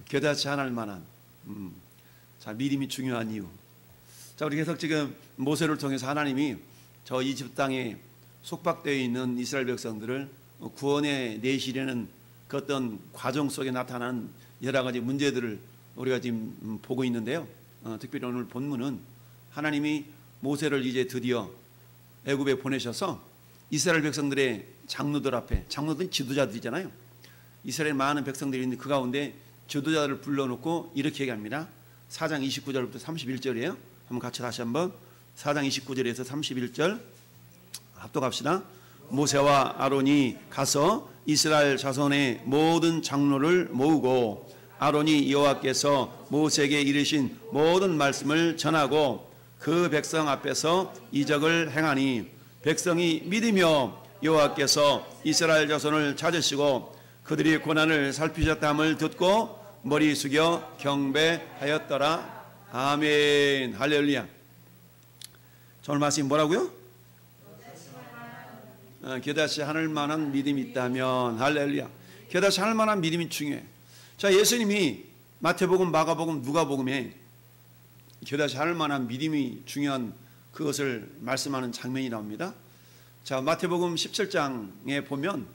겨자씨 하나 할 만한 자, 믿음이 중요한 이유. 자, 우리 계속 지금 모세를 통해서 하나님이 저 이집트 땅에 속박되어 있는 이스라엘 백성들을 구원에 내시려는 그 어떤 과정 속에 나타나는 여러 가지 문제들을 우리가 지금 보고 있는데요. 특별히 오늘 본문은 하나님이 모세를 이제 드디어 애굽에 보내셔서 이스라엘 백성들의 장로들 앞에, 장로들은 지도자들이잖아요. 이스라엘 많은 백성들이 있는데 그 가운데 지도자들을 불러놓고 이렇게 얘기합니다. 4장 29절부터 31절이에요. 한번 같이 다시 한번 4장 29절에서 31절 합독합시다. 모세와 아론이 가서 이스라엘 자손의 모든 장로를 모으고 아론이 여호와께서 모세에게 이르신 모든 말씀을 전하고 그 백성 앞에서 이적을 행하니 백성이 믿으며 여호와께서 이스라엘 자손을 찾으시고 그들이 고난을 살피셨다함을 듣고 머리 숙여 경배하였더라. 아멘. 할렐루야. 오늘 말씀이 뭐라고요? 겨자씨 하늘 만한 믿음이 있다면 할렐루야. 겨자씨 하늘 만한 믿음이 중요해. 자, 예수님이 마태복음, 마가복음, 누가복음에 겨자씨 하늘 만한 믿음이 중요한 그것을 말씀하는 장면이 나옵니다. 자, 마태복음 17장에 보면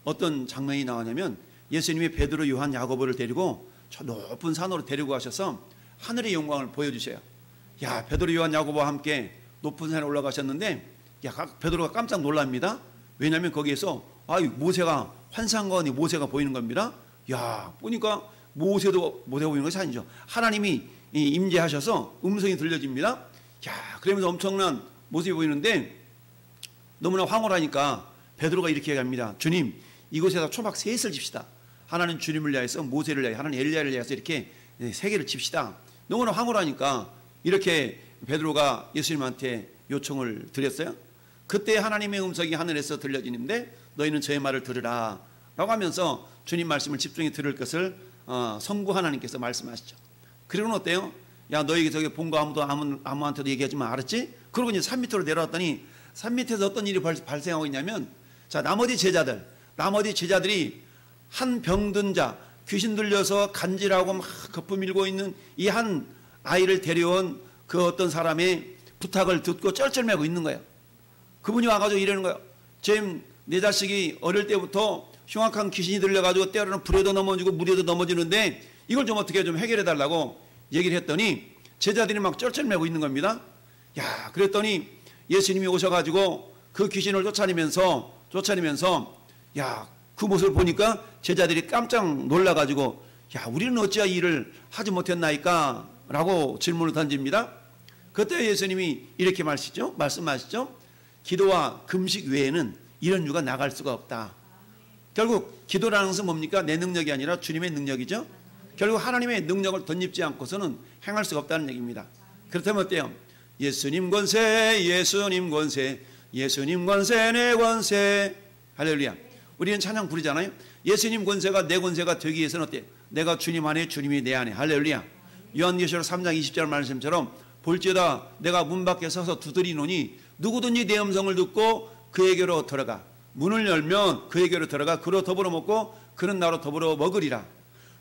어떤 장면이 나오냐면 예수님이 베드로, 요한, 야고보를 데리고 저 높은 산으로 데리고 가셔서 하늘의 영광을 보여주세요. 야, 베드로, 요한, 야고보와 함께 높은 산에 올라가셨는데 베드로가 깜짝 놀랍니다. 왜냐하면 거기에서 모세가 환상가운데 모세가 보이는 겁니다. 야, 보니까 모세가 보이는 것이 아니죠. 하나님이 임재하셔서 음성이 들려집니다. 야, 그러면서 엄청난 모습이 보이는데 너무나 황홀하니까 베드로가 이렇게 얘기합니다. 주님, 이곳에다 초막 셋을 집시다. 하나는 주님을 위하여서, 모세를 위하여, 하나는 엘리야를 위하여서 이렇게 세 개를 집시다. 너무나 황홀하니까 이렇게 베드로가 예수님한테 요청을 드렸어요. 그때 하나님의 음성이 하늘에서 들려지는데 너희는 저의 말을 들으라 라고 하면서 주님 말씀을 집중해 들을 것을 성부 하나님께서 말씀하시죠. 그리고는 어때요? 야, 너희 저기 본 거 아무한테도 얘기하지 마, 알았지? 그러고 이제 산 밑으로 내려왔더니 산 밑에서 어떤 일이 발생하고 있냐면, 자, 나머지 제자들이 한 병든 자, 귀신 들려서 간질하고 막 거품 밀고 있는 이 한 아이를 데려온 그 어떤 사람의 부탁을 듣고 쩔쩔매고 있는 거예요. 그분이 와가지고 이러는 거예요. 지금 내 자식이 어릴 때부터 흉악한 귀신이 들려가지고 때로는 불에도 넘어지고 물에도 넘어지는데 이걸 좀 어떻게 좀 해결해 달라고 얘기를 했더니 제자들이 막 쩔쩔매고 있는 겁니다. 야, 그랬더니 예수님이 오셔가지고 그 귀신을 쫓아내면서 야, 그 모습을 보니까 제자들이 깜짝 놀라가지고 야, 우리는 어찌야 이 일을 하지 못했나이까? 라고 질문을 던집니다. 그때 예수님이 이렇게 말씀하시죠. 기도와 금식 외에는 이런 유가 나갈 수가 없다. 결국 기도라는 것은 뭡니까? 내 능력이 아니라 주님의 능력이죠. 결국 하나님의 능력을 덧입지 않고서는 행할 수가 없다는 얘기입니다. 그렇다면 어때요? 예수님 권세, 예수님 권세, 예수님 권세, 내 권세. 할렐루야. 우리는 찬양 부르잖아요. 예수님 권세가 내 권세가 되기 위해서는 어때요? 내가 주님 안에, 주님이 내 안에. 할렐루야. 요한계시록 3장 20절 말씀처럼 볼지어다 내가 문 밖에 서서 두드리노니 누구든지 내 음성을 듣고 그에게로 들어가. 문을 열면 그에게로 들어가 그로 더불어 먹고 그는 나로 더불어 먹으리라.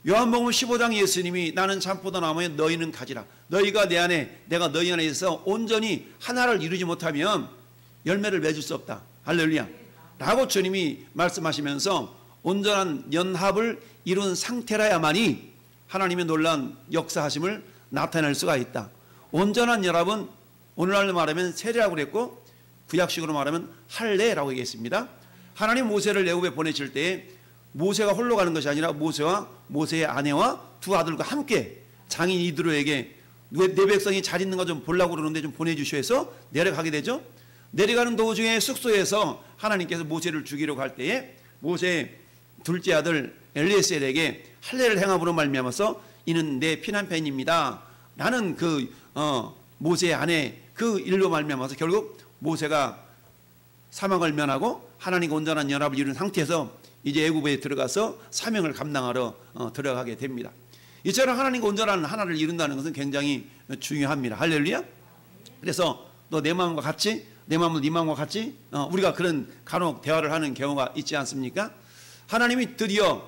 요한복음 15장 예수님이 나는 참포도 나무에 너희는 가지라. 너희가 내 안에 내가 너희 안에 있어 온전히 하나를 이루지 못하면 열매를 맺을 수 없다. 할렐루야. 라고 주님이 말씀하시면서 온전한 연합을 이룬 상태라야만이 하나님의 놀라운 역사하심을 나타낼 수가 있다. 온전한 연합은 오늘날로 말하면 세례라고 그랬고 구약식으로 말하면 할례라고 얘기했습니다. 하나님 모세를 애굽에 보내실 때에 모세가 홀로 가는 것이 아니라 모세와 모세의 아내와 두 아들과 함께 장인 이드로에게 내 백성이 잘 있는 거 좀 보려고 그러는데 좀 보내주시오 해서 내려가게 되죠. 내려가는 도중에 숙소에서 하나님께서 모세를 죽이려고 할 때에 모세의 둘째 아들 엘리에셀에게 할례를 행함으로 말미암아서 이는 내 피난편입니다. 나는 그 모세의 아내 그 일로 말미암아서 결국 모세가 사망을 면하고 하나님과 온전한 연합을 이룬 상태에서 이제 애굽에 들어가서 사명을 감당하러 들어가게 됩니다. 이처럼 하나님과 온전한 하나를 이룬다는 것은 굉장히 중요합니다. 할렐루야. 그래서 너 내 마음과 같이 내 마음은 네 마음과 같이 우리가 그런 간혹 대화를 하는 경우가 있지 않습니까? 하나님이 드디어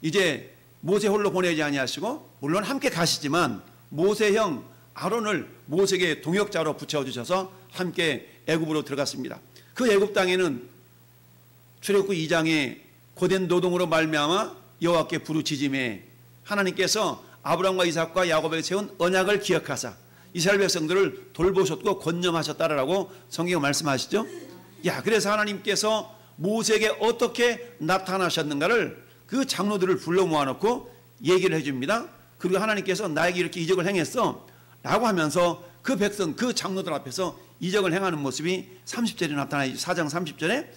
이제 모세 홀로 보내지 아니하시고 물론 함께 가시지만 모세 형 아론을 모세에게 동역자로 붙여주셔서 함께 애굽으로 들어갔습니다. 그 애굽 땅에는 출애굽기 2장에 고된 노동으로 말미암아 여호와께 부르짖음에 하나님께서 아브라함과 이삭과 야곱에게 세운 언약을 기억하사 이스라엘 백성들을 돌보셨고 권념하셨다라고 성경에 말씀하시죠. 야, 그래서 하나님께서 모세에게 어떻게 나타나셨는가를 그 장로들을 불러 모아놓고 얘기를 해줍니다. 그리고 하나님께서 나에게 이렇게 이적을 행했어 라고 하면서 그 백성, 그 장로들 앞에서 이적을 행하는 모습이 30절에 나타나죠. 4장 30절에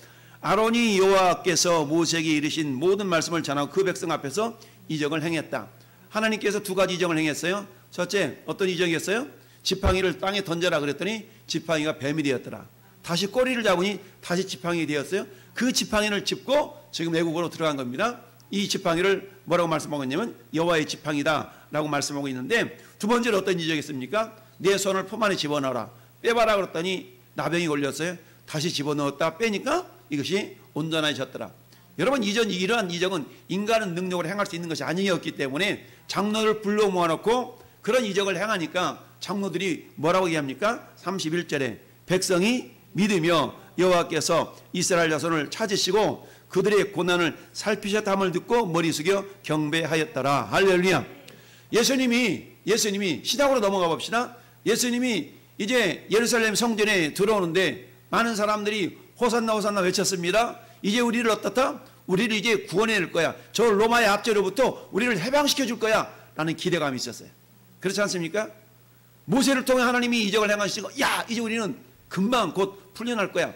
아론이 여호와께서 모세에게 이르신 모든 말씀을 전하고 그 백성 앞에서 이적을 행했다. 하나님께서 두 가지 이적을 행했어요. 첫째, 어떤 이적이었어요? 지팡이를 땅에 던져라 그랬더니 지팡이가 뱀이 되었더라. 다시 꼬리를 잡으니 다시 지팡이 되었어요. 그 지팡이를 짚고 지금 애국으로 들어간 겁니다. 이 지팡이를 뭐라고 말씀하고 있냐면 여호와의 지팡이다 라고 말씀하고 있는데, 두 번째로 어떤 이적이 있습니까? 내 손을 품 안에 집어넣어라. 빼봐라 그랬더니 나병이 걸렸어요. 다시 집어넣었다 빼니까 이것이 온전해졌더라. 여러분, 이러한 이적은 인간은 능력으로 행할 수 있는 것이 아니었기 때문에 장로를 불러 모아놓고 그런 이적을 행하니까 장로들이 뭐라고 얘기합니까? 31절에 백성이 믿으며 여호와께서 이스라엘 자손을 찾으시고 그들의 고난을 살피셨다함을 듣고 머리 숙여 경배하였더라. 할렐루야. 예수님이 시작으로 넘어가 봅시다. 예수님이 이제 예루살렘 성전에 들어오는데 많은 사람들이 호산나 호산나 외쳤습니다. 이제 우리를 어떻다? 우리를 이제 구원해낼 거야. 저 로마의 압제로부터 우리를 해방시켜 줄 거야 라는 기대감이 있었어요. 그렇지 않습니까? 모세를 통해 하나님이 이적을 행하시고 야, 이제 우리는 금방 곧 풀려날 거야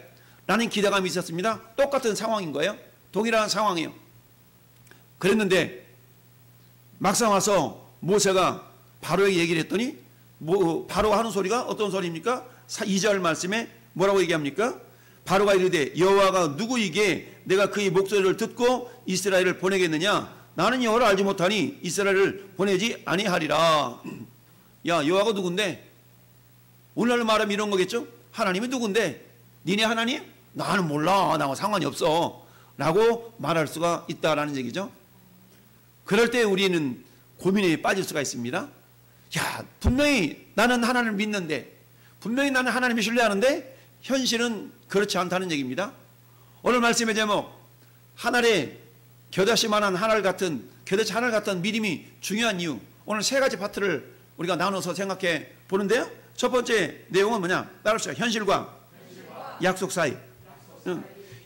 라는 기대감이 있었습니다. 똑같은 상황인 거예요. 동일한 상황이에요. 그랬는데 막상 와서 모세가 바로에게 얘기를 했더니 바로가 하는 소리가 어떤 소리입니까? 2절 말씀에 뭐라고 얘기합니까? 바로가 이르되 여호와가 누구이게 내가 그의 목소리를 듣고 이스라엘을 보내겠느냐? 나는 여호와를 알지 못하니 이스라엘을 보내지 아니하리라. 야, 여호와가 누군데? 오늘날 말하면 이런 거겠죠? 하나님이 누군데? 니네 하나님? 나는 몰라. 나하고 상관이 없어 라고 말할 수가 있다라는 얘기죠. 그럴 때 우리는 고민에 빠질 수가 있습니다. 야, 분명히 나는 하나님을 믿는데, 분명히 나는 하나님을 신뢰하는데 현실은 그렇지 않다는 얘기입니다. 오늘 말씀의 제목, 하늘에 겨자씨만한 하늘 같은 믿음이 중요한 이유. 오늘 세 가지 파트를 우리가 나눠서 생각해 보는데요. 첫 번째 내용은 뭐냐? 따라합시다. 현실과 약속 사이.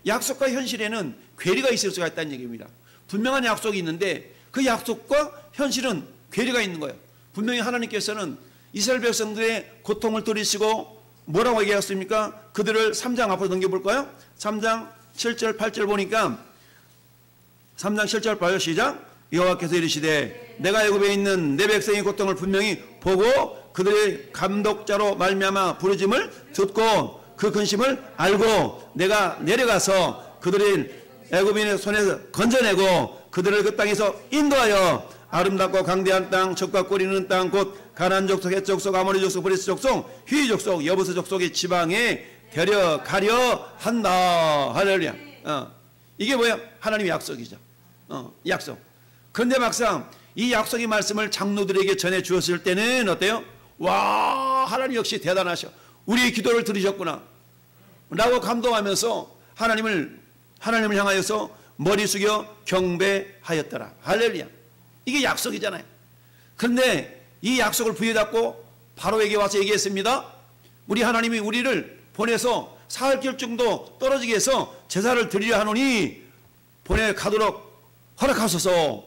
약속과 현실에는 괴리가 있을 수가 있다는 얘기입니다. 분명한 약속이 있는데 그 약속과 현실은 괴리가 있는 거예요. 분명히 하나님께서는 이스라엘 백성들의 고통을 들으시고 뭐라고 얘기했습니까? 그들을 3장 앞으로 넘겨볼까요? 3장 7절 8절 보니까 3장 7절 8절 시작. 여호와께서 이르시되 내가 애굽에 있는 내 백성의 고통을 분명히 보고 그들의 감독자로 말미암아 부르짐을 듣고 그 근심을 알고 내가 내려가서 그들을 애굽인의 손에서 건져내고 그들을 그 땅에서 인도하여 아름답고 강대한 땅, 적과 꿀이 있는 땅, 곧 가나안 족속, 헷 족속, 아모리 족속, 브리스 족속, 휘 족속, 여부스 족속의 지방에 데려가려 한다. 할렐루야. 이게 뭐야? 하나님의 약속이죠. 약속. 그런데 막상 이 약속의 말씀을 장로들에게 전해 주었을 때는 어때요? 와, 하나님 역시 대단하셔. 우리의 기도를 들으셨구나 라고 감동하면서 하나님을 향하여서 머리 숙여 경배하였더라. 할렐루야. 이게 약속이잖아요. 그런데 이 약속을 부여잡고 바로에게 와서 얘기했습니다. 우리 하나님이 우리를 보내서 사흘 길정도 떨어지게 해서 제사를 드리려 하노니 보내가도록 허락하소서.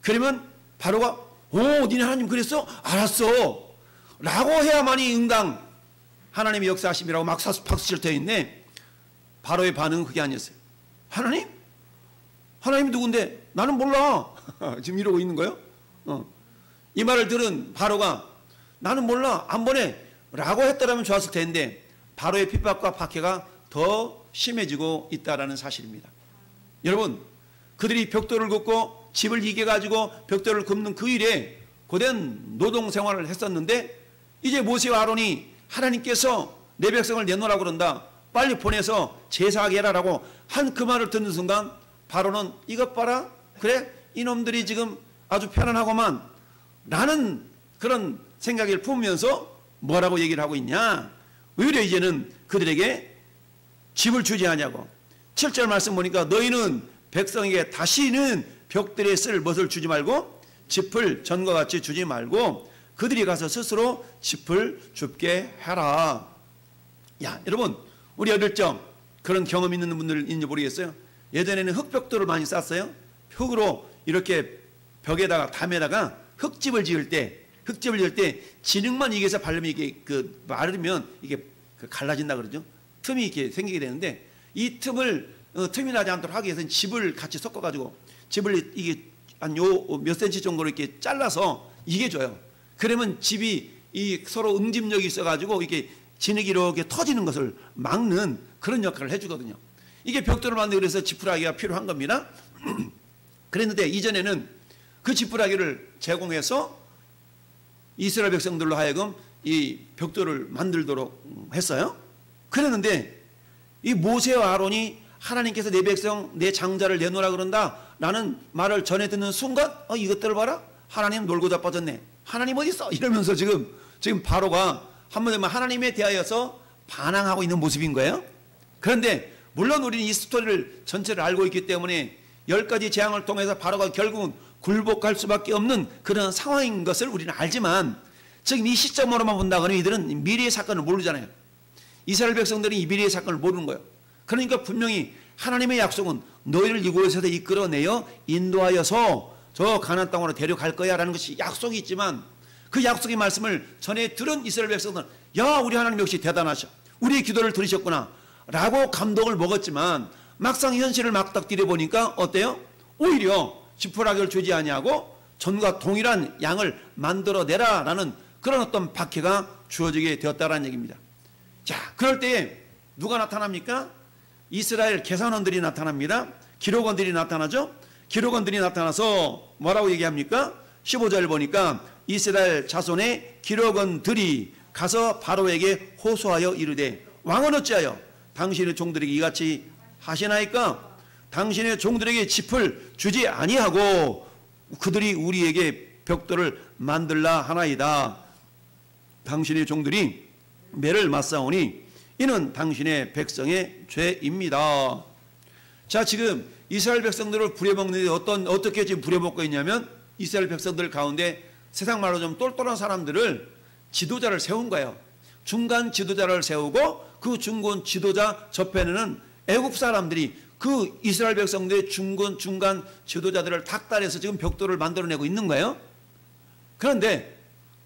그러면 바로가 니네 하나님 그랬어? 알았어 라고 해야만이 응당 하나님의 역사하심이라고 막 박수칠 때 있네. 바로의 반응은 그게 아니었어요. 하나님이 누군데? 나는 몰라. 지금 이러고 있는 거예요. 이 말을 들은 바로가 나는 몰라, 안 보내 라고 했더라면 좋았을 텐데 바로의 핍박과 박해가 더 심해지고 있다는 사실입니다. 여러분, 그들이 벽돌을 긋고 집을 이겨가지고 벽돌을 굽는 그 일에 고된 노동생활을 했었는데 이제 모세와 아론이 하나님께서 내 백성을 내놓으라고 그런다, 빨리 보내서 제사하게 해라라고 한 그 말을 듣는 순간 바로는 이것 봐라, 그래 이놈들이 지금 아주 편안하고만 라는 그런 생각을 품으면서 뭐라고 얘기를 하고 있냐? 오히려 이제는 그들에게 집을 주지 않냐고. 7절 말씀 보니까 너희는 백성에게 다시는 벽들에 쓸 것을 주지 말고 짚을 전과 같이 주지 말고 그들이 가서 스스로 짚을 줍게 해라. 야, 여러분, 우리 어릴 적 그런 경험 있는 분들 있는지 모르겠어요. 예전에는 흙벽돌을 많이 쌌어요. 흙으로 이렇게 벽에다가 담에다가 흙집을 지을 때 진흙만 이게서 바르면 이게 그 마르면 이게 갈라진다 그러죠. 틈이 이렇게 생기게 되는데 이 틈을 틈이 나지 않도록 하기 위해서는 집을 같이 섞어가지고 집을 이게 한 요 몇 센치 정도로 이렇게 잘라서 이게 줘요. 그러면 집이 이 서로 응집력이 있어가지고 이게 진흙이 이렇게 터지는 것을 막는 그런 역할을 해주거든요. 이게 벽돌을 만들기 위해서 지푸라기가 필요한 겁니다. 그랬는데 이전에는 그 지푸라기를 제공해서 이스라엘 백성들로 하여금 이 벽돌을 만들도록 했어요. 그랬는데 이 모세와 아론이 하나님께서 내 백성 내 장자를 내놓으라 그런다 라는 말을 전해 듣는 순간 이것들을 봐라, 하나님 놀고 자빠졌네, 하나님 어디 있어 이러면서 지금 바로가 한번 하나님에 대하여서 반항하고 있는 모습인 거예요. 그런데 물론 우리는 이 스토리를 전체를 알고 있기 때문에 10가지 재앙을 통해서 바로가 결국은 굴복할 수밖에 없는 그런 상황인 것을 우리는 알지만 지금 이 시점으로만 본다 그러면 이들은 미래의 사건을 모르잖아요. 이스라엘 백성들이 이 미래의 사건을 모르는 거예요. 그러니까 분명히 하나님의 약속은 너희를 이곳에서 이끌어내어 인도하여서 저 가나안 땅으로 데려갈 거야 라는 것이 약속이 있지만 그 약속의 말씀을 전해 들은 이스라엘 백성들은 야, 우리 하나님 역시 대단하셔, 우리의 기도를 들으셨구나 라고 감동을 먹었지만 막상 현실을 막닥뜨려 보니까 어때요? 오히려 지푸라기를 주지 아니하고 전과 동일한 양을 만들어내라 라는 그런 어떤 박해가 주어지게 되었다라는 얘기입니다. 자, 그럴 때에 누가 나타납니까? 이스라엘 계산원들이 나타납니다. 기록원들이 나타나죠. 기록원들이 나타나서 뭐라고 얘기합니까? 15절 보니까 이스라엘 자손의 기록원들이 가서 바로에게 호소하여 이르되 왕은 어찌하여 당신의 종들에게 이같이 하시나이까? 당신의 종들에게 짚을 주지 아니하고 그들이 우리에게 벽돌을 만들라 하나이다. 당신의 종들이 매를 맞사오니 이는 당신의 백성의 죄입니다. 자, 지금 이스라엘 백성들을 부려먹는데 어떻게 지금 부려먹고 있냐면 이스라엘 백성들 가운데 세상 말로 좀 똘똘한 사람들을 지도자를 세운 거예요. 중간 지도자를 세우고 그 중간 지도자 접해내는 애국 사람들이 그 이스라엘 백성들의 중간 지도자들을 닥달해서 지금 벽돌을 만들어내고 있는 거예요. 그런데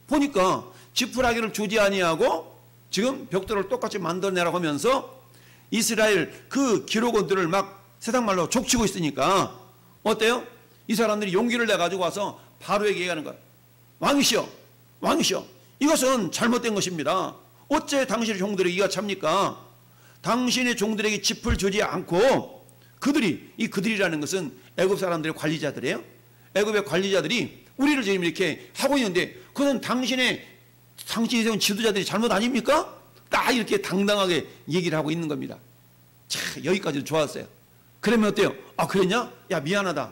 보니까 지푸라기를 주지 아니하고 지금 벽돌을 똑같이 만들어내라고 하면서 이스라엘 그 기록원들을 막 세상 말로 족치고 있으니까 어때요? 이 사람들이 용기를 내가지고 와서 바로에게 얘기하는 거예요. 왕이시여, 왕이시여, 이것은 잘못된 것입니다. 어째 당신의 종들에게 이가 찹니까? 당신의 종들에게 짚을 주지 않고 그들이라는 것은 애굽 사람들의 관리자들이에요. 애굽의 관리자들이 우리를 지금 이렇게 하고 있는데 그건 당신이 세운 지도자들이 잘못 아닙니까? 딱 이렇게 당당하게 얘기를 하고 있는 겁니다. 자, 여기까지도 좋았어요. 그러면 어때요? 아, 그랬냐? 야, 미안하다,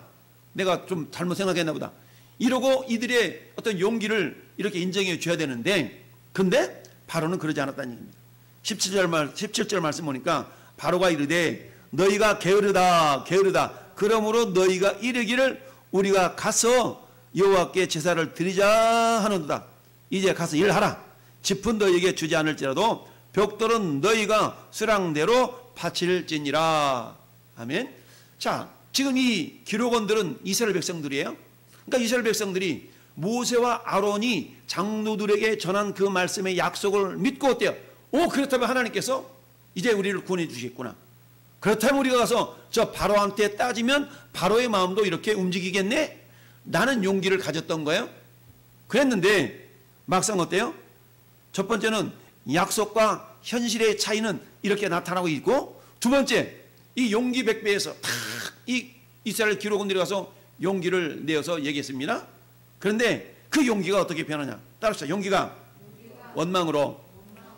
내가 좀 잘못 생각했나 보다 이러고 이들의 어떤 용기를 이렇게 인정해 줘야 되는데, 근데 바로는 그러지 않았다는 얘기입니다. 17절 말씀 보니까 바로가 이르되 너희가 게으르다 그러므로 너희가 이르기를 우리가 가서 여호와께 제사를 드리자 하는도다. 이제 가서 일하라. 짚은 너희에게 주지 않을지라도 벽돌은 너희가 수량대로 바칠지니라. 아멘. 자, 지금 이 기록원들은 이스라엘 백성들이에요. 그러니까 이스라엘 백성들이 모세와 아론이 장로들에게 전한 그 말씀의 약속을 믿고 어때요? 그렇다면 하나님께서 이제 우리를 구원해 주시겠구나. 그렇다면 우리가 가서 저 바로한테 따지면 바로의 마음도 이렇게 움직이겠네? 나는 용기를 가졌던 거예요. 그랬는데 막상 어때요? 첫 번째는 약속과 현실의 차이는 이렇게 나타나고 있고, 두 번째, 이 용기 백배에서 이 이스라엘 기록원들이 가서 용기를 내어서 얘기했습니다. 그런데 그 용기가 어떻게 변하냐? 따라서 용기가 원망으로.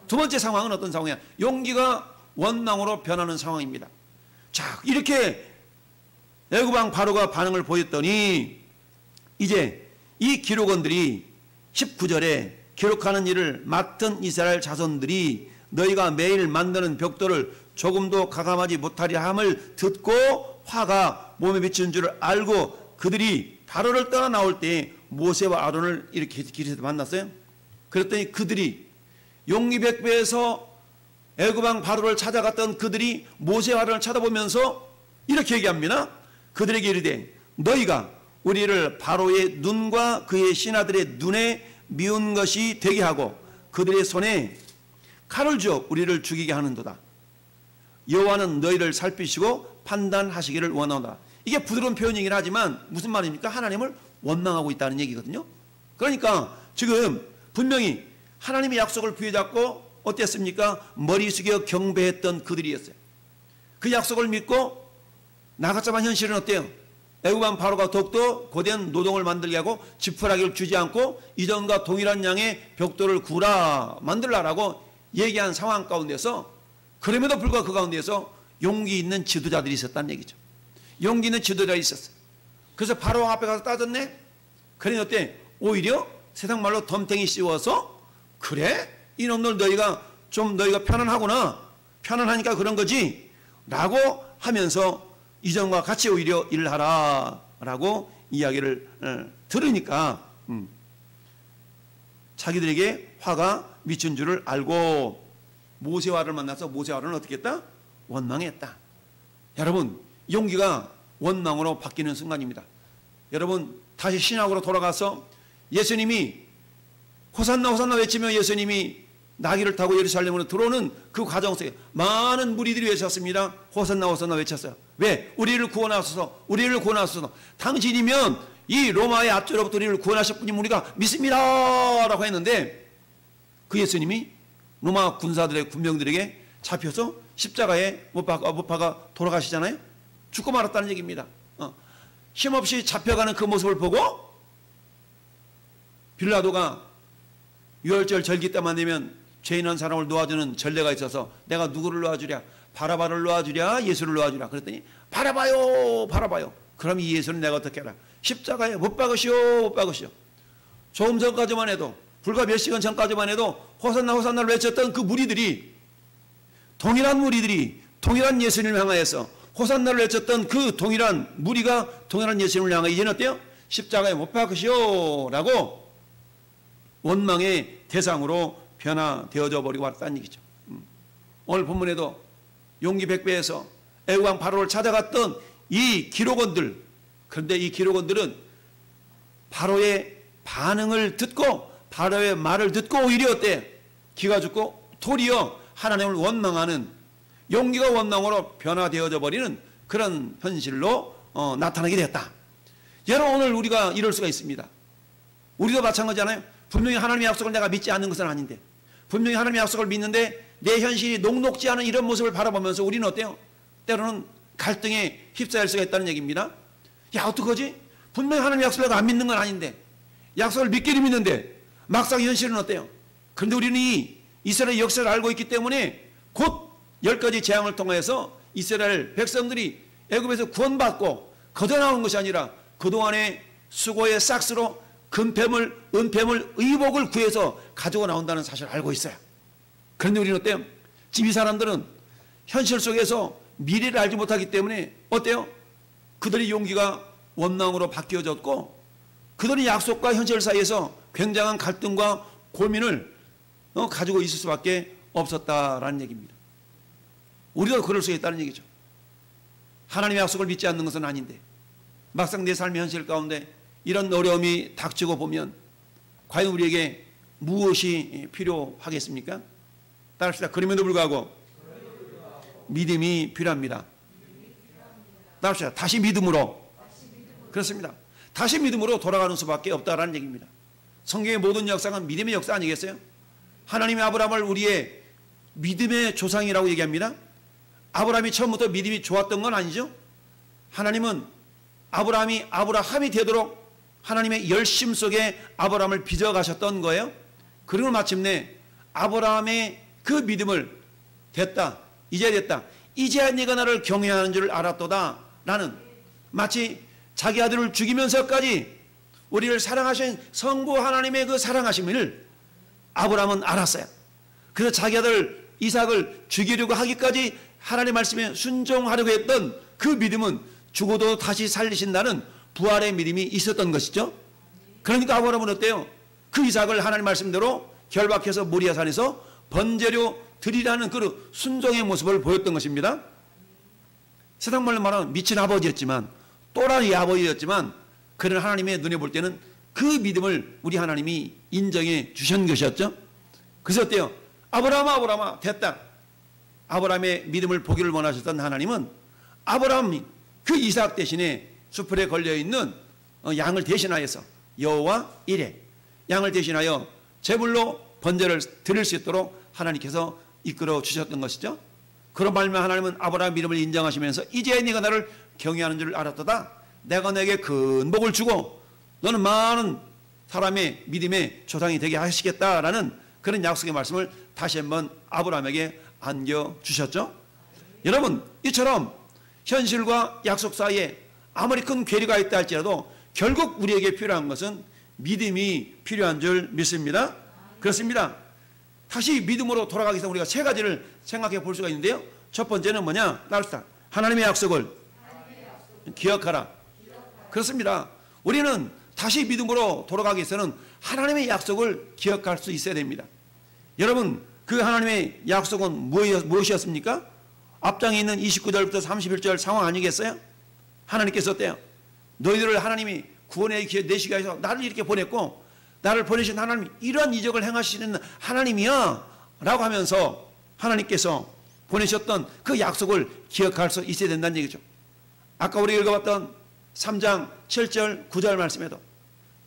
두 번째 상황은 어떤 상황이야? 용기가 원망으로 변하는 상황입니다. 자, 이렇게 애굽 왕 바로가 반응을 보였더니 이제 이 기록원들이 19절에 기록하는 일을 맡은 이스라엘 자손들이 너희가 매일 만드는 벽돌을 조금도 가감하지 못하리라 함을 듣고 화가 몸에 비치는 줄을 알고 그들이 바로를 떠나 나올 때 모세와 아론을 이렇게 길에서 만났어요. 그랬더니 그들이 용기백배에서 애굽왕 바로를 찾아갔던 그들이 모세와 아론을 쳐다보면서 이렇게 얘기합니다. 그들에게 이르되 너희가 우리를 바로의 눈과 그의 신하들의 눈에 미운 것이 되게 하고 그들의 손에 칼을 주어 우리를 죽이게 하는도다. 여호와는 너희를 살피시고 판단하시기를 원하노라. 이게 부드러운 표현이긴 하지만 무슨 말입니까? 하나님을 원망하고 있다는 얘기거든요. 그러니까 지금 분명히 하나님의 약속을 부여잡고 어땠습니까? 머리 숙여 경배했던 그들이었어요. 그 약속을 믿고 나갔지만 현실은 어때요? 애굽왕 바로가 더욱더 거대한 노동을 만들게 하고 지푸라기를 주지 않고 이전과 동일한 양의 벽돌을 구라 만들라라고 얘기한 상황 가운데서 그럼에도 불구하고 그 가운데서 용기 있는 지도자들이 있었다는 얘기죠. 용기 있는 지도자들이 있었어요. 그래서 바로왕 앞에 가서 따졌네. 그러니 어때? 오히려 세상 말로 덤탱이 씌워서 그래? 이놈들 너희가 편안하구나. 편안하니까 그런 거지 라고 하면서 이전과 같이 오히려 일을 하라 라고 이야기를 들으니까 자기들에게 화가 미친 줄을 알고 모세와 아론을 만나서 모세와 아론은 어떻게 했다? 원망했다. 여러분 용기가 원망으로 바뀌는 순간입니다. 여러분 다시 신학으로 돌아가서 예수님이 호산나 호산나 외치며 예수님이 나귀를 타고 예루살렘으로 들어오는 그 과정 속에 많은 무리들이 외쳤습니다. 호산나 호산나 외쳤어요. 왜? 우리를 구원하소서, 우리를 구원하소서. 당신이면 이 로마의 압제로부터 우리를 구원하실 분이 우리가 믿습니다 라고 했는데 그 예수님이 로마 군사들의 군병들에게 잡혀서 십자가에 못 박아 돌아가시잖아요. 죽고 말았다는 얘기입니다. 힘없이 잡혀가는 그 모습을 보고 빌라도가 유월절 절기 때만 되면 죄인한 사람을 놓아주는 전례가 있어서 내가 누구를 놓아주랴? 바라바를 놓아주랴? 예수를 놓아주랴? 그랬더니 바라바요 바라바요. 그럼 이 예수는 내가 어떻게 하라? 십자가에 못 박으시오 못 박으시오. 조금 전까지만 해도 불과 몇 시간 전까지만 해도 호산나 호산나를 외쳤던 그 무리들이 동일한 예수님을 향하여서 호산나를 외쳤던 그 동일한 무리가 동일한 예수님을 향하여 이제는 어때요? 십자가에 못 박으시오 라고 원망의 대상으로 변화되어져 버리고 왔다는 얘기죠. 오늘 본문에도 용기 백배에서 애굽왕 바로를 찾아갔던 이 기록원들, 그런데 이 기록원들은 바로의 반응을 듣고 바로의 말을 듣고 오히려 어때? 기가 죽고 도리어 하나님을 원망하는 용기가 원망으로 변화되어져 버리는 그런 현실로 나타나게 되었다. 여러분 오늘 우리가 이럴 수가 있습니다. 우리도 마찬가지잖아요. 분명히 하나님의 약속을 내가 믿지 않는 것은 아닌데 분명히 하나님의 약속을 믿는데 내 현실이 녹록지 않은 이런 모습을 바라보면서 우리는 어때요? 때로는 갈등에 휩싸일 수가 있다는 얘기입니다. 야 어떡하지? 분명히 하나님의 약속을 내가 안 믿는 건 아닌데 약속을 믿기는 믿는데 막상 현실은 어때요? 그런데 우리는 이 이스라엘 역사를 알고 있기 때문에 곧 10가지 재앙을 통해서 이스라엘 백성들이 애굽에서 구원받고 거저 나온 것이 아니라 그동안의 수고의 싹스로 금패물, 은패물, 의복을 구해서 가지고 나온다는 사실을 알고 있어요. 그런데 우리는 어때요? 지금 이 사람들은 현실 속에서 미래를 알지 못하기 때문에 어때요? 그들의 용기가 원망으로 바뀌어졌고 그들의 약속과 현실 사이에서 굉장한 갈등과 고민을 가지고 있을 수밖에 없었다라는 얘기입니다. 우리도 그럴 수 있다는 얘기죠. 하나님의 약속을 믿지 않는 것은 아닌데 막상 내 삶의 현실 가운데 이런 어려움이 닥치고 보면 과연 우리에게 무엇이 필요하겠습니까? 따라합시다. 그럼에도 불구하고 믿음이 필요합니다. 따라합시다. 다시 믿음으로. 그렇습니다. 다시 믿음으로 돌아가는 수밖에 없다라는 얘기입니다. 성경의 모든 역사는 믿음의 역사 아니겠어요? 하나님이 아브라함을 우리의 믿음의 조상이라고 얘기합니다. 아브라함이 처음부터 믿음이 좋았던 건 아니죠. 하나님은 아브라함이 되도록 하나님의 열심 속에 아브라함을 빚어가셨던 거예요. 그리고 마침내 아브라함의 그 믿음을 됐다. 이제야 네가 나를 경외하는 줄 알았도다. 라는 마치 자기 아들을 죽이면서까지 우리를 사랑하신 성부 하나님의 그 사랑하심을 아브라함은 알았어요. 그래서 자기 아들 이삭을 죽이려고 하기까지 하나님 말씀에 순종하려고 했던 그 믿음은 죽어도 다시 살리신다는 부활의 믿음이 있었던 것이죠. 그러니까 아브라함은 어때요? 그 이삭을 하나님 말씀대로 결박해서 모리아산에서 번제로 드리라는 그 순종의 모습을 보였던 것입니다. 세상 말로 말하면 미친 아버지였지만, 또라이 아버지였지만, 그런 하나님의 눈에 볼 때는 그 믿음을 우리 하나님이 인정해 주신 것이었죠. 그래서 어때요? 아브라함아 됐다. 아브라함의 믿음을 보기를 원하셨던 하나님은 아브라함이 그 이삭 대신에 수풀에 걸려있는 양을 대신하여서 여호와 이레 양을 대신하여 제물로 번제를 드릴 수 있도록 하나님께서 이끌어 주셨던 것이죠. 그런 말면 하나님은 아브라함의 믿음을 인정하시면서 이제 네가 나를 경외하는 줄 알았도다. 내가 너에게 큰 복을 주고 너는 많은 사람의 믿음의 조상이 되게 하시겠다라는 그런 약속의 말씀을 다시 한번 아브라함에게 안겨주셨죠. 여러분, 이처럼 현실과 약속 사이에 아무리 큰 괴리가 있다 할지라도 결국 우리에게 필요한 것은 믿음이 필요한 줄 믿습니다. 그렇습니다. 다시 믿음으로 돌아가기 위해서 우리가 세 가지를 생각해 볼 수가 있는데요. 첫 번째는 뭐냐? 따릅시다. 하나님의 약속을 기억하라. 그렇습니다. 우리는 다시 믿음으로 돌아가기 위해서는 하나님의 약속을 기억할 수 있어야 됩니다. 여러분, 그 하나님의 약속은 무엇이었습니까? 앞장에 있는 29절부터 31절 상황 아니겠어요? 하나님께서 어때요? 너희들을 하나님이 구원의 기회 내시게 하셔서 나를 이렇게 보냈고 나를 보내신 하나님이 이러한 이적을 행하시는 하나님이야 라고 하면서 하나님께서 보내셨던 그 약속을 기억할 수 있어야 된다는 얘기죠. 아까 우리가 읽어봤던 3장 7절 9절 말씀에도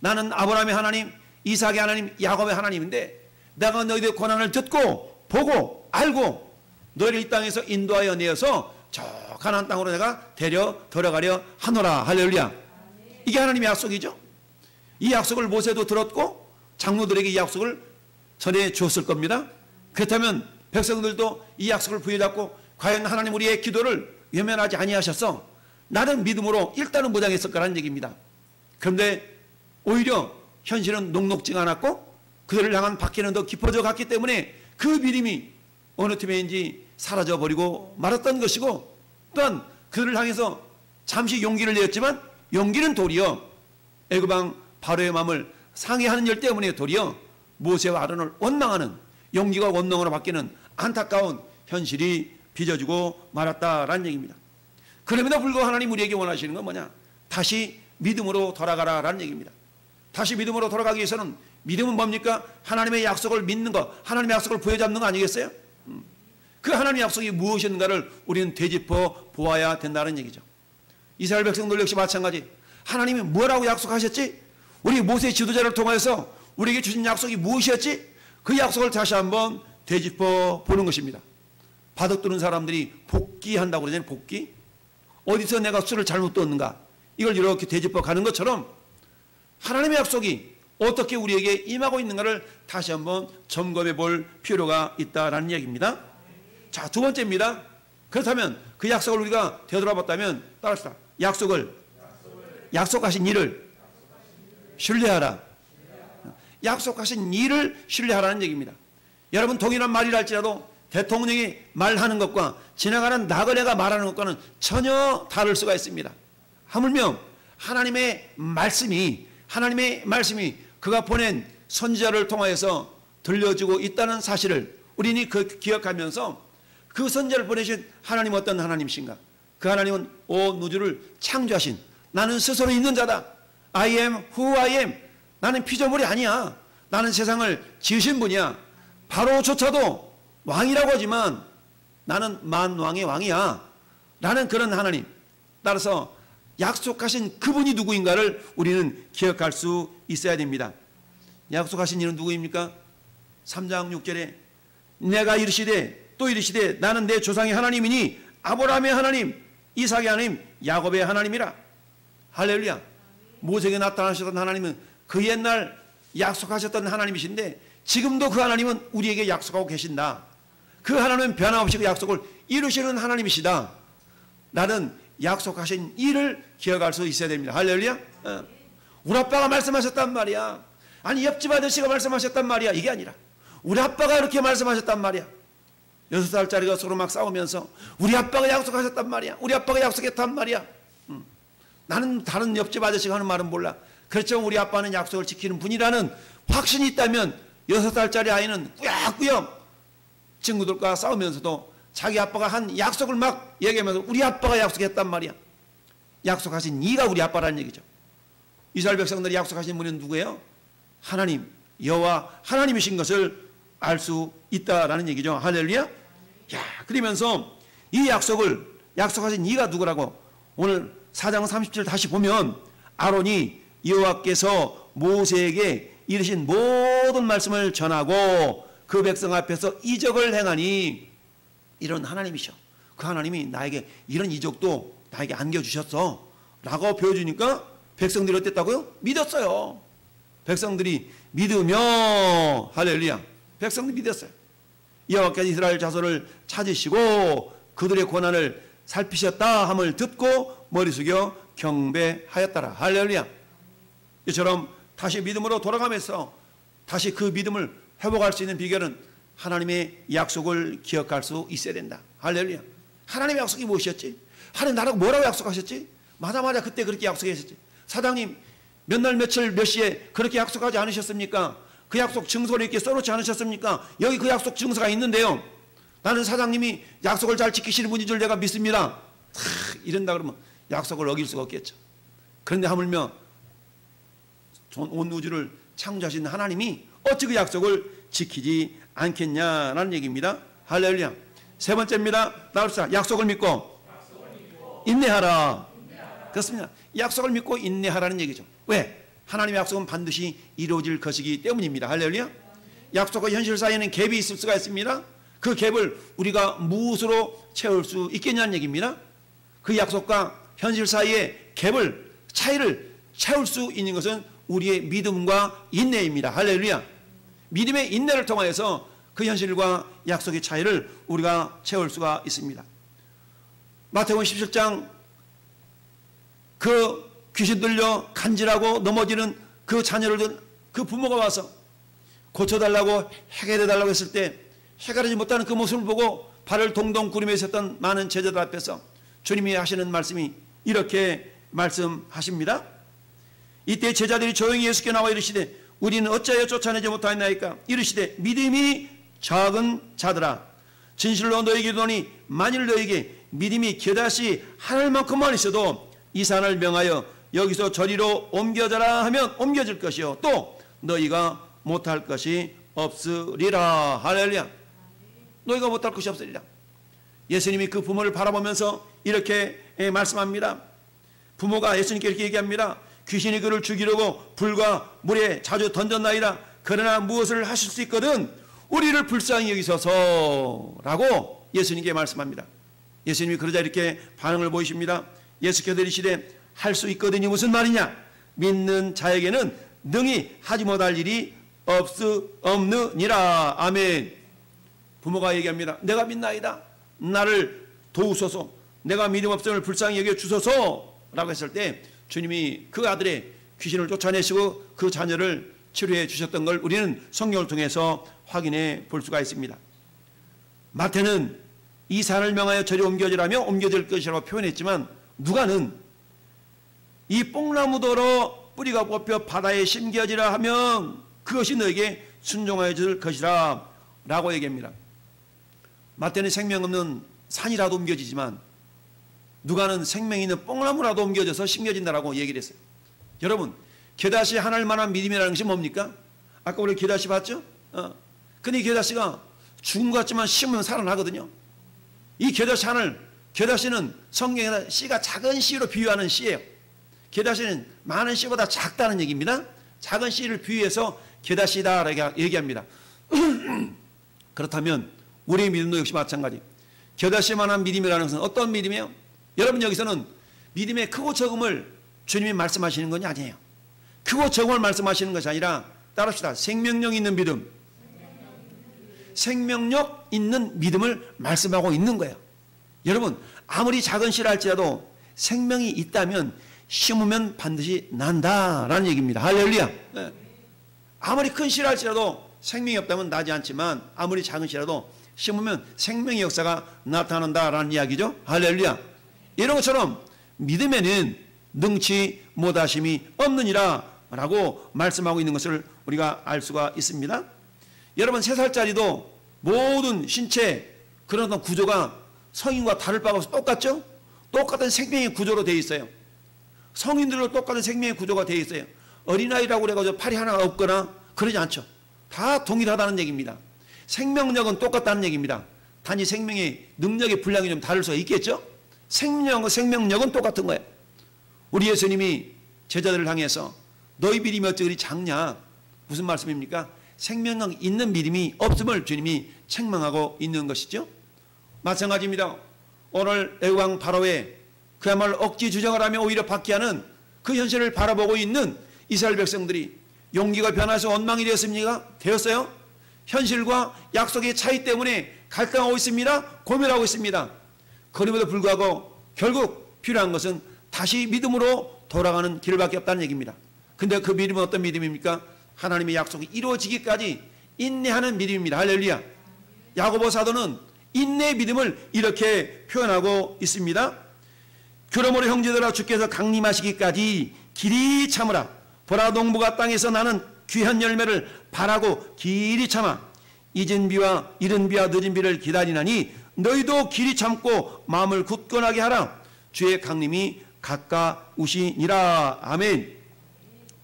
나는 아브라함의 하나님, 이삭의 하나님, 야곱의 하나님인데 내가 너희들의 고난을 듣고 보고 알고 너희를 이 땅에서 인도하여 내어서 저 가나안 땅으로 내가 데려가려 하노라. 할렐루야. 이게 하나님의 약속이죠. 이 약속을 모세도 들었고 장로들에게 이 약속을 전해 주었을 겁니다. 그렇다면 백성들도 이 약속을 부여잡고 과연 하나님 우리의 기도를 외면하지 아니하셔서 나는 믿음으로 일단은 무장했을 거라는 얘기입니다. 그런데 오히려 현실은 녹록지가 않았고 그들을 향한 박해는 더 깊어져 갔기 때문에 그 믿음이 어느 틈에인지 사라져버리고 말았던 것이고 또한 그들을 향해서 잠시 용기를 내었지만 용기는 도리어 애굽 왕 바로의 마음을 상해하는 일 때문에 도리어 모세와 아론을 원망하는 용기가 원망으로 바뀌는 안타까운 현실이 빚어지고 말았다라는 얘기입니다. 그럼에도 불구하고 하나님 우리에게 원하시는 건 뭐냐? 다시 믿음으로 돌아가라라는 얘기입니다. 다시 믿음으로 돌아가기 위해서는 믿음은 뭡니까? 하나님의 약속을 믿는 것, 하나님의 약속을 부여잡는 거 아니겠어요? 그 하나님의 약속이 무엇인가를 우리는 되짚어 보아야 된다는 얘기죠. 이스라엘 백성들 역시 마찬가지. 하나님이 뭐라고 약속하셨지? 우리 모세 지도자를 통해서 우리에게 주신 약속이 무엇이었지? 그 약속을 다시 한번 되짚어 보는 것입니다. 바둑 두는 사람들이 복기한다고 그러잖아요. 복기. 어디서 내가 수를 잘못 뒀는가? 이걸 이렇게 되짚어 가는 것처럼 하나님의 약속이 어떻게 우리에게 임하고 있는가를 다시 한번 점검해 볼 필요가 있다라는 얘기입니다. 자, 두 번째입니다. 그렇다면 그 약속을 우리가 되돌아봤다면 따라합시다. 약속하신 일을 신뢰하라. 약속하신 일을 신뢰하라는 얘기입니다. 여러분, 동일한 말이라 할지라도 대통령이 말하는 것과 지나가는 나그네가 말하는 것과는 전혀 다를 수가 있습니다. 하물며 하나님의 말씀이 그가 보낸 선지자를 통하여서 들려주고 있다는 사실을 우리는 기억하면서 그 선지자를 보내신 하나님은 어떤 하나님이신가? 그 하나님은 온 우주를 창조하신 나는 스스로 있는 자다. I am who I am. 나는 피조물이 아니야. 나는 세상을 지으신 분이야. 바로조차도 왕이라고 하지만 나는 만왕의 왕이야. 라는 그런 하나님. 따라서 약속하신 그분이 누구인가를 우리는 기억할 수 있어야 됩니다. 약속하신 이는 누구입니까? 3장 6절에 내가 이르시되 또 이르시되 나는 내 조상의 하나님이니 아브라함의 하나님, 이삭의 하나님, 야곱의 하나님이라. 할렐루야. 모세에게 나타나셨던 하나님은 그 옛날 약속하셨던 하나님이신데 지금도 그 하나님은 우리에게 약속하고 계신다. 그 하나님은 변함없이 그 약속을 이루시는 하나님이시다. 나는 약속하신 일을 기억할 수 있어야 됩니다. 할렐루야. 우리 아빠가 말씀하셨단 말이야. 아니 옆집 아저씨가 말씀하셨단 말이야. 이게 아니라 우리 아빠가 이렇게 말씀하셨단 말이야. 6살짜리가 서로 막 싸우면서 우리 아빠가 약속하셨단 말이야. 우리 아빠가 약속했단 말이야. 나는 다른 옆집 아저씨가 하는 말은 몰라. 그렇죠. 우리 아빠는 약속을 지키는 분이라는 확신이 있다면 6살짜리 아이는 꾸역꾸역 친구들과 싸우면서도 자기 아빠가 한 약속을 막 얘기하면서 우리 아빠가 약속했단 말이야. 약속하신 이가 우리 아빠라는 얘기죠. 이스라엘 백성들이 약속하신 분은 누구예요? 하나님, 여호와 하나님이신 것을 알 수 있다라는 얘기죠. 할렐루야. 야, 그러면서 이 약속을 약속하신 이가 누구라고 오늘 4장 30절 다시 보면 아론이 여호와께서 모세에게 이르신 모든 말씀을 전하고 그 백성 앞에서 이적을 행하니 이런 하나님이셔. 그 하나님이 나에게 이런 이적도 나에게 안겨주셨어 라고 보여주니까 백성들이 어땠다고요? 믿었어요. 백성들이 믿으며 할렐루야. 백성들이 믿었어요. 여호와께서 이스라엘 자손을 찾으시고 그들의 고난을 살피셨다 함을 듣고 머리 숙여 경배하였더라. 할렐루야. 이처럼 다시 믿음으로 돌아가면서 다시 그 믿음을 회복할 수 있는 비결은 하나님의 약속을 기억할 수 있어야 된다. 할렐루야. 하나님의 약속이 무엇이었지? 하나님 나라고 뭐라고 약속하셨지? 맞아 그때 그렇게 약속하셨지. 사장님 몇 날 며칠 몇 시에 그렇게 약속하지 않으셨습니까? 그 약속 증서를 이렇게 써놓지 않으셨습니까? 여기 그 약속 증서가 있는데요. 나는 사장님이 약속을 잘 지키시는 분인 줄 내가 믿습니다. 이런다 그러면 약속을 어길 수가 없겠죠. 그런데 하물며 온 우주를 창조하신 하나님이 어찌 그 약속을 지키지 않겠냐라는 얘기입니다. 할렐루야. 세 번째입니다. 나갑시다. 약속을 믿고 인내하라. 그렇습니다. 약속을 믿고 인내하라는 얘기죠. 왜? 하나님의 약속은 반드시 이루어질 것이기 때문입니다. 할렐루야. 약속과 현실 사이에는 갭이 있을 수가 있습니다. 그 갭을 우리가 무엇으로 채울 수 있겠냐는 얘기입니다. 그 약속과 현실 사이의 갭을 차이를 채울 수 있는 것은 우리의 믿음과 인내입니다. 할렐루야. 믿음의 인내를 통하여서 그 현실과 약속의 차이를 우리가 채울 수가 있습니다. 마태복음 17장 그 귀신 들려 간질하고 넘어지는 그 자녀를 둔 그 부모가 와서 고쳐달라고 해결해달라고 했을 때 해결하지 못하는 그 모습을 보고 발을 동동 구르며 있었던 많은 제자들 앞에서 주님이 하시는 말씀이 이렇게 말씀하십니다. 이때 제자들이 조용히 예수께 나와 이르시되 우리는 어찌하여 쫓아내지 못하였나이까? 이르시되 믿음이 작은 자들아 진실로 너에게 이르노니 만일 너에게 믿음이 겨다시 하늘만큼만 있어도 이 산을 명하여 여기서 저리로 옮겨져라 하면 옮겨질 것이요 또 너희가 못할 것이 없으리라. 할렐루야. 너희가 못할 것이 없으리라. 예수님이 그 부모를 바라보면서 이렇게 말씀합니다. 부모가 예수님께 이렇게 얘기합니다. 귀신이 그를 죽이려고 불과 물에 자주 던졌나이다. 그러나 무엇을 하실 수 있거든 우리를 불쌍히 여기소서라고 예수님께 말씀합니다. 예수님이 그러자 이렇게 반응을 보이십니다. 예수께서 이르시되 할 수 있거든이 무슨 말이냐? 믿는 자에게는 능히 하지 못할 일이 없느니라. 아멘. 부모가 얘기합니다. 내가 믿나이다. 나를 도우소서. 내가 믿음 없음을 불쌍히 여겨 주소서라고 했을 때 주님이 그 아들의 귀신을 쫓아내시고 그 자녀를 치료해 주셨던 걸 우리는 성경을 통해서 확인해 볼 수가 있습니다. 마태는 이 산을 명하여 저리 옮겨지라며 옮겨질 것이라고 표현했지만 누가는 이 뽕나무더러 뿌리가 뽑혀 바다에 심겨지라 하면 그것이 너에게 순종하여질 것이라 라고 얘기합니다. 마태는 생명 없는 산이라도 옮겨지지만 누가는 생명 있는 뽕나무라도 옮겨져서 심겨진다라고 얘기를 했어요. 여러분 겨다시 하늘 만한 믿음이라는 것이 뭡니까? 아까 우리 겨다시 봤죠? 근데 이 겨다시가 죽은 것 같지만 심으면 살아나거든요. 이 겨다시 하늘, 겨다시는 성경에서 씨가 작은 씨로 비유하는 씨예요. 겨다시는 많은 씨보다 작다는 얘기입니다. 작은 씨를 비유해서 겨다시다라고 얘기합니다. 그렇다면 우리의 믿음도 역시 마찬가지. 겨다시만한 믿음이라는 것은 어떤 믿음이에요? 여러분 여기서는 믿음의 크고 적음을 주님이 말씀하시는 건 아니에요. 크고 적음을 말씀하시는 것이 아니라 따릅시다. 생명력 있는 믿음. 생명력 있는 믿음을 말씀하고 있는 거예요. 여러분 아무리 작은 씨라 할지라도 생명이 있다면 심으면 반드시 난다라는 얘기입니다. 할렐루야. 네. 아무리 큰 씨랄지라도 생명이 없다면 나지 않지만 아무리 작은 씨라도 심으면 생명의 역사가 나타난다라는 이야기죠. 할렐루야. 이런 것처럼 믿음에는 능치 못하심이 없느니라 라고 말씀하고 있는 것을 우리가 알 수가 있습니다. 여러분 3살짜리도 모든 신체 그런 어떤 구조가 성인과 다를 바가 없어 똑같죠? 똑같은 생명의 구조로 되어 있어요. 성인들도 똑같은 생명의 구조가 되어 있어요. 어린아이라고 그래가지고 팔이 하나가 없거나 그러지 않죠. 다 동일하다는 얘기입니다. 생명력은 똑같다는 얘기입니다. 단지 생명의 능력의 분량이 좀 다를 수가 있겠죠? 생명력은 똑같은 거예요. 우리 예수님이 제자들을 향해서 너희 믿음이 어찌 그리 작냐? 무슨 말씀입니까? 생명력 있는 믿음이 없음을 주님이 책망하고 있는 것이죠. 마찬가지입니다. 오늘 애국왕 바로에 그야말로 억지 주장을 하며 오히려 박해하는 그 현실을 바라보고 있는 이스라엘 백성들이 용기가 변해서 원망이 되었습니까? 되었어요? 현실과 약속의 차이 때문에 갈등하고 있습니다. 고민하고 있습니다. 그럼에도 불구하고 결국 필요한 것은 다시 믿음으로 돌아가는 길밖에 없다는 얘기입니다. 근데 그 믿음은 어떤 믿음입니까? 하나님의 약속이 이루어지기까지 인내하는 믿음입니다. 할렐루야. 야고보 사도는 인내의 믿음을 이렇게 표현하고 있습니다. 그러므로 형제들아 주께서 강림하시기까지 길이 참으라. 보라 농부가 땅에서 나는 귀한 열매를 바라고 길이 참아 잊은 비와 이른 비와 늦은 비를 기다리나니 너희도 길이 참고 마음을 굳건하게 하라. 주의 강림이 가까우시니라. 아멘.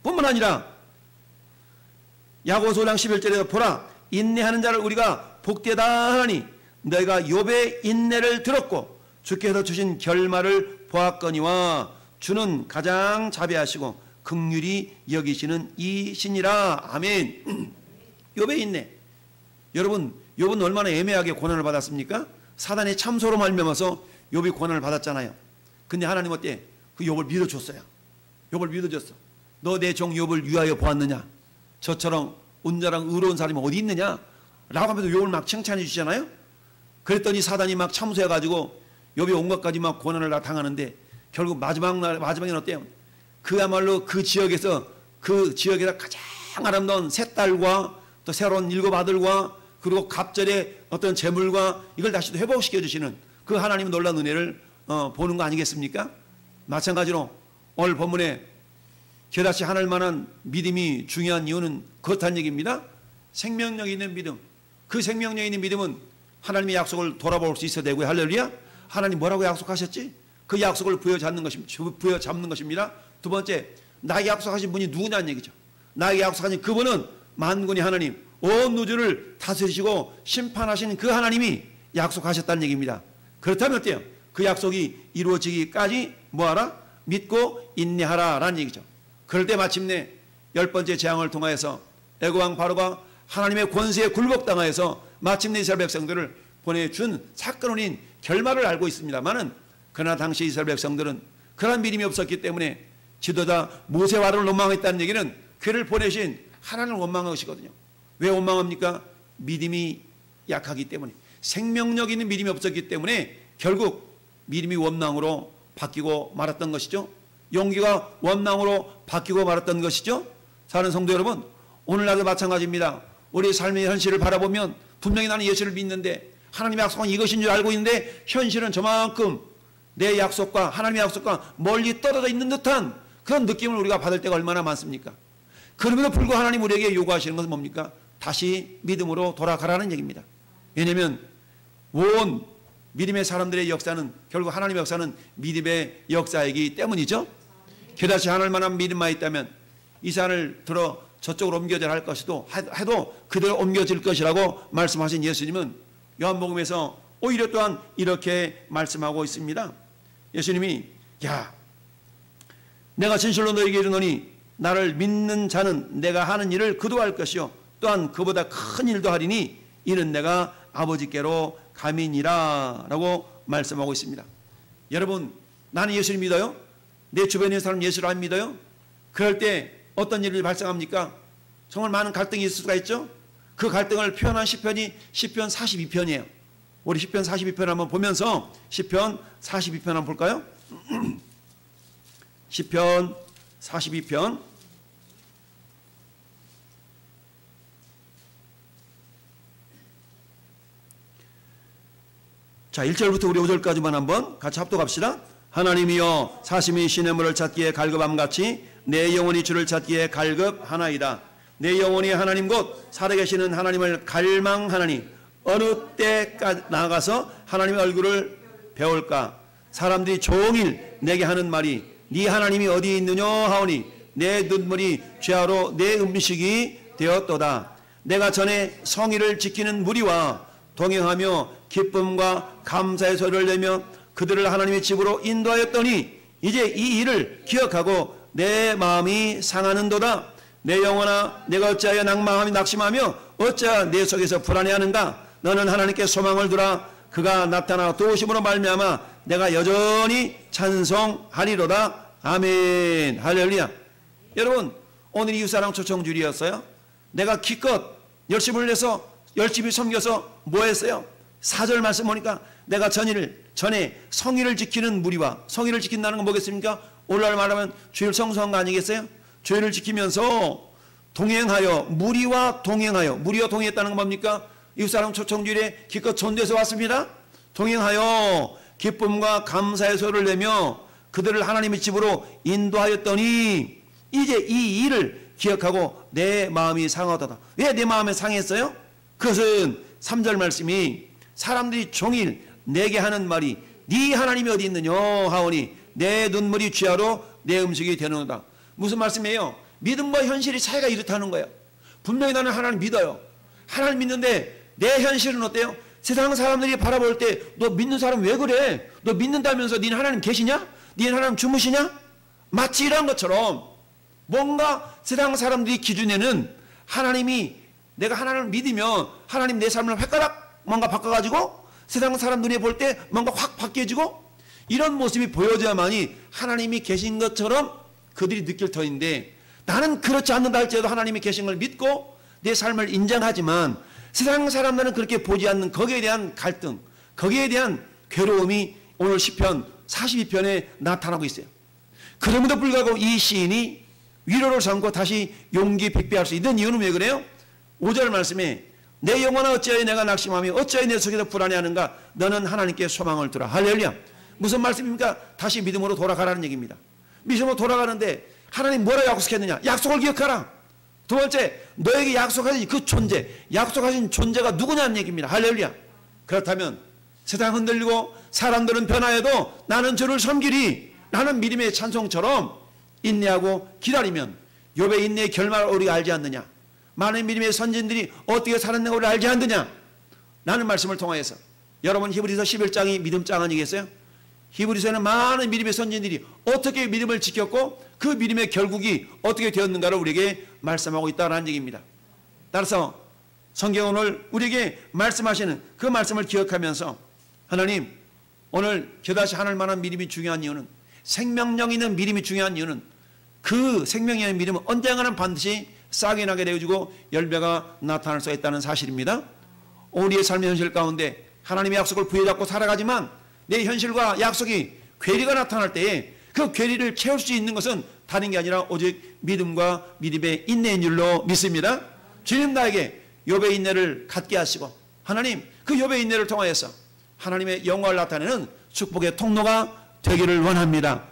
뿐만 아니라 야고보서 5장 11절에서 보라 인내하는 자를 우리가 복되다 하나니 너희가 욥의 인내를 들었고 주께서 주신 결말을 보았거니와 주는 가장 자비하시고 긍휼히 여기시는 이신이라. 아멘. 욥의 인내. 여러분 욥은 얼마나 애매하게 고난을 받았습니까? 사단의 참소로 말미암아서 욥이 고난을 받았잖아요. 근데 하나님 어때? 그 욥을 믿어줬어요. 욥을 믿어줬어. 너 내 종 욥을 위하여 보았느냐? 저처럼 온전한 의로운 사람이 어디 있느냐? 라고 하면서 욥을 막 칭찬해 주시잖아요. 그랬더니 사단이 막 참소해가지고 욥이 온갖 가지 막 고난을 다 당하는데 결국 마지막에는 어때요? 그야말로 그 지역에서 가장 아름다운 세 딸과 또 새로운 7 아들과 그리고 갑절의 어떤 재물과 이걸 다시 회복시켜 주시는 그 하나님의 놀라운 은혜를 보는 거 아니겠습니까? 마찬가지로 오늘 본문에 겨다시 하늘 만한 믿음이 중요한 이유는 그렇다는 얘기입니다. 생명력 있는 믿음. 그 생명력 있는 믿음은 하나님의 약속을 돌아볼 수 있어야 되고요. 할렐루야. 하나님 뭐라고 약속하셨지? 그 약속을 부여잡는 것입니다. 두 번째, 나에게 약속하신 분이 누구냐는 얘기죠. 나에게 약속하신 그분은 만군의 하나님, 온 우주를 다스리시고 심판하시는 그 하나님이 약속하셨다는 얘기입니다. 그렇다면 어때요? 그 약속이 이루어지기까지 뭐하라? 믿고 인내하라 라는 얘기죠. 그럴 때 마침내 10번째 재앙을 통하여서 애국왕 바로가 하나님의 권세에 굴복당하여서 마침내 이스라엘 백성들을 보내준 사건인 결말을 알고 있습니다만은 그러나 당시 이스라엘 백성들은 그런 믿음이 없었기 때문에 지도자 모세와를 원망했다는 얘기는 그를 보내신 하나님을 원망한 것이거든요. 왜 원망합니까? 믿음이 약하기 때문에, 생명력 있는 믿음이 없었기 때문에 결국 믿음이 원망으로 바뀌고 말았던 것이죠. 용기가 원망으로 바뀌고 말았던 것이죠. 사는 성도 여러분, 오늘날도 마찬가지입니다. 우리 삶의 현실을 바라보면 분명히 나는 예수를 믿는데 하나님의 약속은 이것인 줄 알고 있는데 현실은 저만큼 내 약속과 하나님의 약속과 멀리 떨어져 있는 듯한 그런 느낌을 우리가 받을 때가 얼마나 많습니까? 그럼에도 불구하고 하나님 우리에게 요구하시는 것은 뭡니까? 다시 믿음으로 돌아가라는 얘기입니다. 왜냐하면 온 믿음의 사람들의 역사는 결국 하나님의 역사는 믿음의 역사이기 때문이죠. 겨다시 하늘 만한 믿음만 있다면 이 산을 들어 저쪽으로 옮겨져야 할 것이도 해도 그대로 옮겨질 것이라고 말씀하신 예수님은 요한복음에서 오히려 또한 이렇게 말씀하고 있습니다. 예수님이 내가 진실로 너에게 이르노니 나를 믿는 자는 내가 하는 일을 그도 할 것이요 또한 그보다 큰 일도 하리니 이는 내가 아버지께로 감이니라 라고 말씀하고 있습니다. 여러분, 나는 예수를 믿어요? 내 주변에 있는 사람 예수를 안 믿어요? 그럴 때 어떤 일이 발생합니까? 정말 많은 갈등이 있을 수가 있죠. 그 갈등을 표현한 시편이 시편 42편이에요. 우리 시편 42편 한번 보면서 시편 42편 한번 볼까요? 시편 42편 자 1절부터 우리 5절까지만 한번 같이 합독합시다. 하나님이여 사심이 시냇물을 찾기에 갈급함같이 내 영혼이 주를 찾기에 갈급하나이다. 내 영혼이 하나님 곧 살아계시는 하나님을 갈망하나니 어느 때까지 나아가서 하나님의 얼굴을 배울까. 사람들이 종일 내게 하는 말이 네 하나님이 어디 있느냐 하오니 내 눈물이 죄하로 내 음식이 되었도다. 내가 전에 성의를 지키는 무리와 동행하며 기쁨과 감사의 소리를 내며 그들을 하나님의 집으로 인도하였더니 이제 이 일을 기억하고 내 마음이 상하는도다. 내 영혼아 내가 어찌하여 낭망하며 낙심하며 어찌하여 내 속에서 불안해하는가. 너는 하나님께 소망을 두라. 그가 나타나 도우심으로 말미암아 내가 여전히 찬송하리로다. 아멘. 할렐루야. 여러분 오늘 이웃사랑 초청주일이었어요. 내가 기껏 열심을 내서 열심히 섬겨서 뭐 했어요? 4절 말씀 보니까 내가 전에 성의를 지키는 무리와 성의를 지킨다는 건 뭐겠습니까? 오늘날 말하면 주일 성수한 거 아니겠어요? 주일을 지키면서 동행하여 무리와 동행했다는 건 뭡니까? 이웃사랑 초청주일에 기껏 전도해서 왔습니다. 동행하여 기쁨과 감사의 소리를 내며 그들을 하나님의 집으로 인도하였더니 이제 이 일을 기억하고 내 마음이 상하다. 왜 내 마음이 상했어요? 그것은 3절 말씀이 사람들이 종일 내게 하는 말이 네 하나님이 어디 있느냐 하오니 내 눈물이 취하로 내 음식이 되는도다. 무슨 말씀이에요? 믿음과 현실이 차이가 이렇다는 거예요. 분명히 나는 하나님 믿어요. 하나님 믿는데 내 현실은 어때요? 세상 사람들이 바라볼 때 너 믿는 사람 왜 그래? 너 믿는다면서 니는 하나님 계시냐? 니는 하나님 주무시냐? 마치 이런 것처럼 뭔가 세상 사람들이 기준에는 하나님이 내가 하나님을 믿으면 하나님 내 삶을 획가락 뭔가 바꿔가지고 세상 사람 눈에 볼 때 뭔가 확 바뀌어지고 이런 모습이 보여져야만이 하나님이 계신 것처럼 그들이 느낄 터인데 나는 그렇지 않는다 할지라도 하나님이 계신 걸 믿고 내 삶을 인정하지만 세상 사람들은 그렇게 보지 않는 거기에 대한 갈등, 거기에 대한 괴로움이 오늘 시편 42편에 나타나고 있어요. 그럼에도 불구하고 이 시인이 위로를 삼고 다시 용기 백배할 수 있는 이유는 왜 그래요? 5절 말씀에 내 영혼아 어찌하여 내가 낙심하며 어찌하여 내 속에서 불안해하는가. 너는 하나님께 소망을 두라. 할렐루야. 무슨 말씀입니까? 다시 믿음으로 돌아가라는 얘기입니다. 믿음으로 돌아가는데 하나님 뭐라고 약속했느냐? 약속을 기억하라. 두 번째, 너에게 약속하신 그 존재, 약속하신 존재가 누구냐는 얘기입니다. 할렐루야. 그렇다면 세상 흔들리고 사람들은 변화해도 나는 주를 섬기리. 나는 믿음의 찬송처럼 인내하고 기다리면 욥의 인내의 결말을 우리가 알지 않느냐. 많은 믿음의 선진들이 어떻게 살았는가 우리가 알지 않느냐. 라는 말씀을 통하여서 여러분 히브리서 11장이 믿음장 아니겠어요? 히브리서에는 많은 믿음의 선진들이 어떻게 믿음을 지켰고 그 믿음의 결국이 어떻게 되었는가를 우리에게 말씀하고 있다는 얘기입니다. 따라서 성경은 오늘 우리에게 말씀하시는 그 말씀을 기억하면서 하나님 오늘 겨다시 하늘 만한 믿음이 중요한 이유는 생명력 있는 믿음이 중요한 이유는 그 생명력 있는 믿음은 언젠가는 반드시 싹이 나게 되어지고 열매가 나타날 수 있다는 사실입니다. 우리의 삶의 현실 가운데 하나님의 약속을 부여잡고 살아가지만 내 현실과 약속이 괴리가 나타날 때에 그 괴리를 채울 수 있는 것은 다른 게 아니라 오직 믿음과 믿음의 인내인 줄로 믿습니다. 주님 나에게 욥의 인내를 갖게 하시고 하나님 그 욥의 인내를 통하여서 하나님의 영광을 나타내는 축복의 통로가 되기를 원합니다.